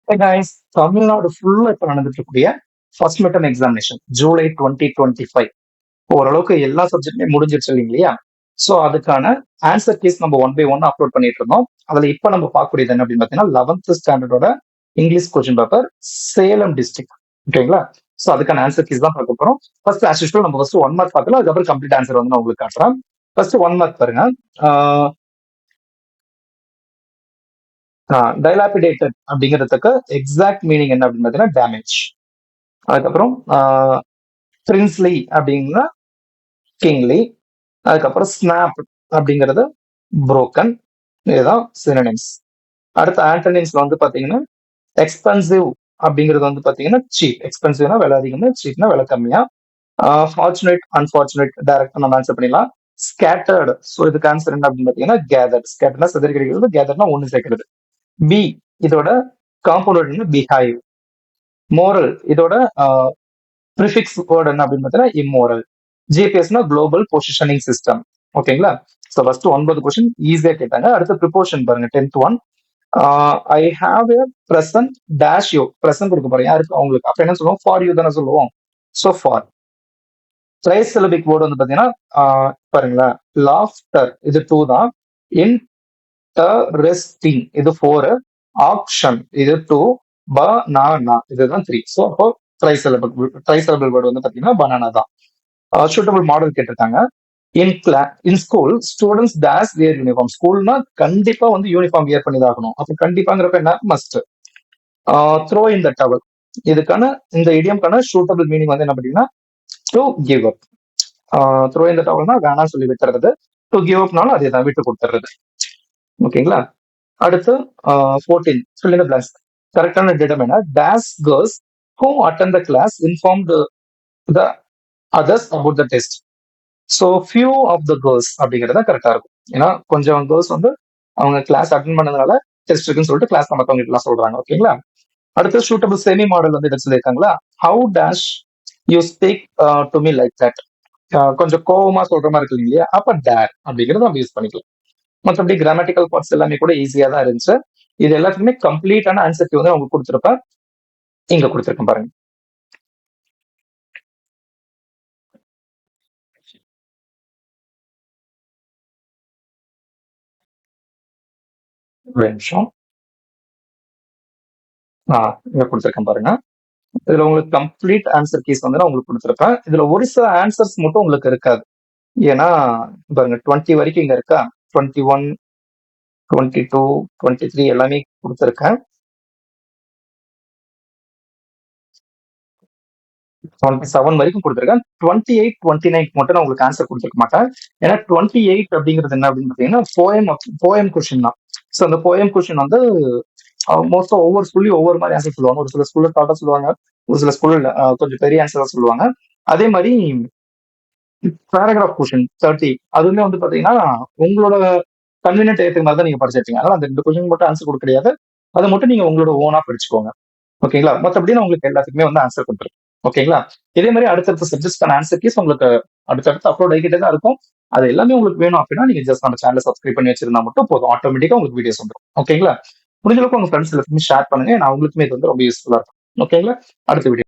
Hey guys, Tamil Nadu ஃபுல்லா இப்ப நடந்துட்டு இருக்கக்கூடிய ஃபர்ஸ்ட் மிட்டம் எக்ஸாமினேஷன் ஜூலை 2025 ஓரளவுக்கு எல்லா சப்ஜெக்ட்டுமே முடிஞ்சிருச்சு இல்லையா? ஸோ அதுக்கான ஆன்சர் கீஸ் நம்ம ஒன் பை ஒன் அப்லோட் பண்ணிட்டு இருந்தோம். அதுல இப்ப நம்ம பார்க்கக்கூடியது என்ன அப்படின்னு பார்த்தீங்கன்னா 11th ஸ்டாண்டர்டோட English question paper Salem district. ஓகேங்களா? ஸோ அதுக்கான ஆன்சர் கீஸ் தான் பார்க்க போறோம். ஃபர்ஸ்ட் ஆஸ் யூஸ்வல் நம்ம ஃபர்ஸ்ட் ஒன் மார்க் பார்க்கலாம். அதுக்கப்புறம் கம்ப்ளீட் ஆன்சர் வந்து நான் உங்களுக்கு காட்டுறேன். ஃபர்ஸ்ட் ஒன் மார்க் பாருங்க. டைலாபிடேட்டட் அப்படிங்கிறதுக்கு எக்ஸாக்ட் மீனிங் என்ன அப்படின்னு பார்த்தீங்கன்னா டேமேஜ். அதுக்கப்புறம் பிரின்ஸ்லி அப்படின்னா கிங்லி. அதுக்கப்புறம் ஸ்னாப் அப்படிங்கிறது புரோக்கன். இதுதான் சினோனிம்ஸ். அடுத்த ஆண்டனிம்ஸ்ல வந்து பாத்தீங்கன்னா எக்ஸ்பென்சிவ் அப்படிங்கிறது வந்து பாத்தீங்கன்னா சீப். எக்ஸ்பென்சிவ்னா விலை அதிகமா, சீப்னா விலை கம்மியா. ஃபார்ச்சுனேட் அன்பார்ச்சுனேட் டைரக்டா நம்ம ஆன்சர் பண்ணிடலாம். ஸ்கேட்டர்டு. ஸோ இதுக்கு ஆன்சர் என்ன அப்படின்னு பாத்தீங்கன்னா கேதர். ஸ்கேட்டர்னா சிதறி கிடைக்கிறது, கேதர்னா ஒண்ணு சேர்க்கிறது. பி இதோட காம்பவுண்ட் பிஹைவ். மோரல் இதோட ப்ரிஃபிக்ஸ் வேர்ட் என்ன அப்படின்னு பார்த்தீங்கன்னா இம்மோரல். ஜிபிஎஸ்னா குளோபல் பொசிஷனிங் சிஸ்டம். ஓகேங்களா? ஸோ ஃபர்ஸ்ட் 9 கொஸ்டின் ஈஸியா கேட்டாங்க. அடுத்து ப்ரிப்போர்ஷன் பாருங்க 10th one. I have a present dash you. Present கொடுக்க போறேன் யாருக்கு? அவங்களுக்கு. அப்ப என்ன சொல்லுவோம்? ஃபார் யூ தானே சொல்லுவோம். So for. Trisyllabic word வந்து பாத்தீங்கன்னா பாருங்களேன், லாஃப்டர் இது 2 தான். இன்டரெஸ்டிங் இது 4. ஆப்ஷன் இது 2. பனானா இதுதான் 3. ஸோ அப்போ ட்ரைசிலபிள் வேர்டு வந்து பாத்தீங்கன்னா பனானா தான். சூட்டபிள் மாடல் கேட்டிருக்காங்க. In school students days wear uniform. ஸ்கூல்னா கண்டிப்பா வந்து யூனிஃபார்ம் வியர் பண்ணி தான் ஆகணும். அப்போ கண்டிப்பாங்கிறப்ப என்ன? Must. Throw in the towel. இதுக்கான இந்த இடியம்கான சூட்டபிள் மீனிங் வந்து என்ன பார்த்தீங்கன்னா to give up. Throw in the டவல்னா வேணாம் சொல்லி விட்டுறது. டு கிவ் அப்னாலும் அதே தான், விட்டு கொடுத்துறது. ஓகேங்களா? அடுத்து 14 fill in the blanks. கரெக்டான டேட்டம் என்ன? These girls who attend the class informed the others about the test. So few of the girls அப்படிங்கிறது கரெக்டா இருக்கும். ஏன்னா கொஞ்சம் கேர்ள்ஸ் வந்து அவங்க கிளாஸ் அட்டன் பண்ணதுனால டெஸ்ட் இருக்குன்னு சொல்லிட்டு கிளாஸ் மற்றவங்க எல்லாம் சொல்றாங்க. ஓகேங்களா? அடுத்து சூட்டபிள் செமி மாடல் வந்து இதை சொல்லியிருக்காங்களா? How dash you speak to me like that. கொஞ்சம் கோவமா சொல்ற மாதிரி இருக்கு இல்லையா? அப்ப டேர் அப்படிங்கிறது நம்ம யூஸ் பண்ணிக்கலாம். மற்றபடி கிராமட்டிக்கல் பார்ட்ஸ் எல்லாமே கூட ஈஸியா தான் இருந்துச்சு. இது எல்லாத்துக்குமே கம்ப்ளீட்டான ஆன்சர் வந்து அவங்க கொடுத்துருப்பேன். இங்க கொடுத்துருக்கேன் பாருங்க. ஒரு நிமிஷம். இங்க கொடுத்துருக்கேன் பாருங்க. இதுல உங்களுக்கு கம்ப்ளீட் ஆன்சர் கீஸ் வந்து நான் உங்களுக்கு கொடுத்துருப்பேன். இதுல ஒரு சில ஆன்சர்ஸ் மட்டும் உங்களுக்கு இருக்காது. ஏன்னா பாருங்க 20 வரைக்கும் இங்க இருக்கா. 21, 22, 23 எல்லாமே கொடுத்துருக்கேன். 27 வரைக்கும் கொடுத்துருக்கேன். 28, 29 மட்டும் நான் உங்களுக்கு ஆன்சர் கொடுத்துருக்க மாட்டேன். ஏன்னா 28 அப்படிங்கிறது என்ன அப்படின்னு பார்த்தீங்கன்னா போயம் கொஸ்டின் தான். ஸோ அந்த போயம் கொஸ்டின் வந்து மோஸ்டா ஒவ்வொரு ஸ்கூல்லையும் ஒவ்வொரு மாதிரி ஆன்சர் சொல்லுவாங்க. ஒரு சில ஸ்கூல்ல ஷார்ட்டா சொல்லுவாங்க, ஒரு சில ஸ்கூல்ல கொஞ்சம் பெரிய ஆன்சரா சொல்லுவாங்க. அதே மாதிரி பேராகிராஃப் கொஸ்டின் 30 அதுவுமே வந்து பாத்தீங்கன்னா உங்களோட கன்வீனியன்ட் ஏற்ற மாதிரி தான் நீங்க படிச்சிருக்கீங்க. அதனால அந்த 2 கொஸ்டின் மட்டும் ஆன்சர் கொடுக்க கிடையாது. அதை மட்டும் நீங்க உங்களோட ஓனா படிச்சுக்கோங்க. ஓகேங்களா? மற்றபடி நான் உங்களுக்கு எல்லாத்துக்குமே வந்து ஆன்சர் கொடுத்துருக்கேன். ஓகேங்களா? இதே மாதிரி அடுத்தடுத்த சப்ஜெக்ட்ஸ்க்கான ஆன்சர் கீஸ் உங்களுக்கு அடுத்தடுத்து அப்லோட் ஆகிக்கிட்டே தான் இருக்கும். அது எல்லாமே உங்களுக்கு வேணும் அப்படின்னா நீங்க ஜஸ்ட் நம்ம சேனலை சப்ஸ்கிரைப் பண்ணி வச்சிருந்தா மட்டும் போதும். ஆட்டோமேட்டிக்கா உங்களுக்கு வீடியோஸ் வந்துடும். ஓகேங்களா? முடிஞ்ச அளவுக்கு உங்க ஃப்ரெண்ட்ஸ் எல்லாத்துக்குமே ஷேர் பண்ணுங்க. நான் உங்களுக்குமே இது வந்து ரொம்ப யூஸ்ஃபுல்லா இருக்கும். ஓகேங்களா? அடுத்த வீடியோ